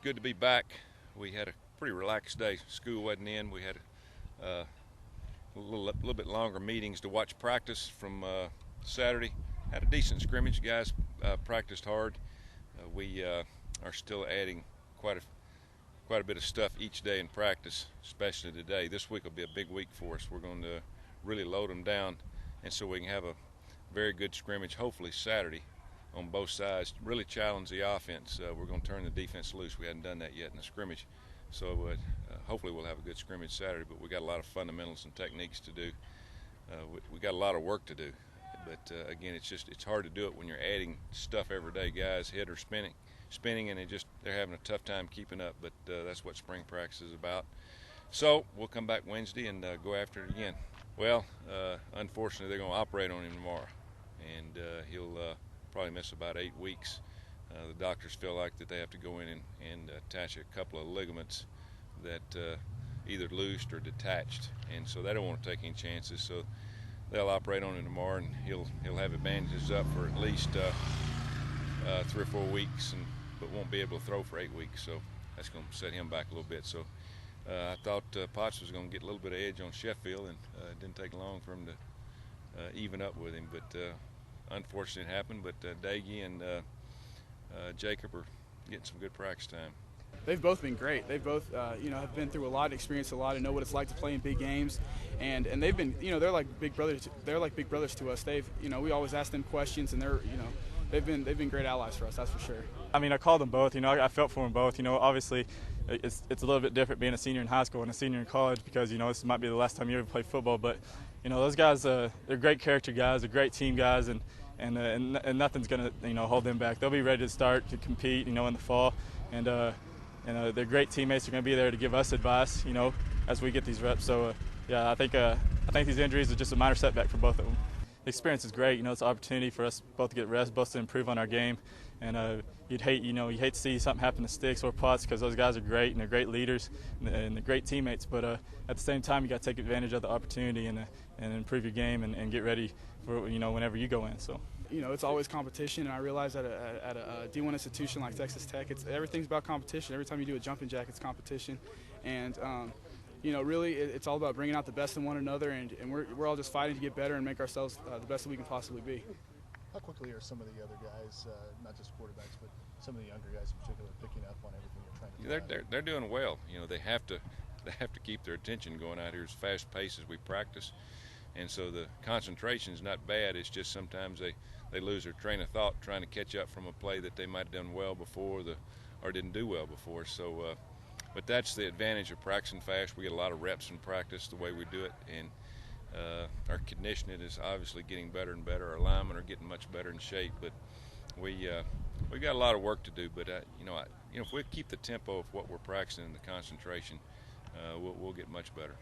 good to be back. We had a pretty relaxed day. School wasn't in. We had a little bit longer meetings to watch practice from Saturday. Had a decent scrimmage. Guys practiced hard. We are still adding quite a bit of stuff each day in practice, especially today. This week will be a big week for us. We're going to really load them down, and so we can have a very good scrimmage, hopefully Saturday, on both sides. Really challenge the offense. We're going to turn the defense loose. We hadn't done that yet in the scrimmage, so hopefully we'll have a good scrimmage Saturday. But we got a lot of fundamentals and techniques to do. We got a lot of work to do. But again, it's hard to do it when you're adding stuff every day. Guys' head are spinning, and they're having a tough time keeping up. But that's what spring practice is about. So we'll come back Wednesday and go after it again. Well, unfortunately, they're going to operate on him tomorrow, and he'll probably miss about 8 weeks. The doctors feel like that they have to go in and attach a couple of ligaments that either loosed or detached, and so they don't want to take any chances. So they'll operate on him tomorrow, and he'll have bandages up for at least 3 or 4 weeks, but won't be able to throw for 8 weeks. So that's going to set him back a little bit. So I thought Potts was going to get a little bit of edge on Sheffield, and it didn't take long for him to even up with him. But unfortunately, it happened. But Daggy and Jacob are getting some good practice time. They've both been great. They both, have been through a lot, experienced a lot, and know what it's like to play in big games. And they've been, they're like big brothers. They're like big brothers to us. We always ask them questions, and they've been great allies for us. That's for sure. I mean, I called them both. I felt for them both. Obviously, it's a little bit different being a senior in high school and a senior in college because this might be the last time you ever play football. But those guys, they're great character guys, they're great team guys, and nothing's gonna hold them back. They'll be ready to start to compete, in the fall, and they're great teammates. They're going to be there to give us advice, as we get these reps. So, yeah, I think these injuries are just a minor setback for both of them. The experience is great. It's an opportunity for us both to get rest, both to improve on our game. And you'd hate to see something happen to Sticks or Potts because those guys are great and they're great leaders and they're great teammates. But at the same time, you got to take advantage of the opportunity and improve your game and get ready for whenever you go in. So. It's always competition, and I realize at a D1 institution like Texas Tech, everything's about competition. Every time you do a jumping jack, it's competition, and really it's all about bringing out the best in one another, and we're all just fighting to get better and make ourselves the best that we can possibly be. How quickly are some of the other guys, not just quarterbacks, but some of the younger guys in particular, picking up on everything you're trying to do? They're doing well. They have to keep their attention going out here as fast paced as we practice. And so the concentration is not bad. It's just sometimes they lose their train of thought trying to catch up from a play that they might have done well before or didn't do well before. So, but that's the advantage of practicing fast. We get a lot of reps in practice the way we do it, and our conditioning is obviously getting better and better. Our linemen are getting much better in shape, but we got a lot of work to do. But if we keep the tempo of what we're practicing and the concentration, we'll get much better.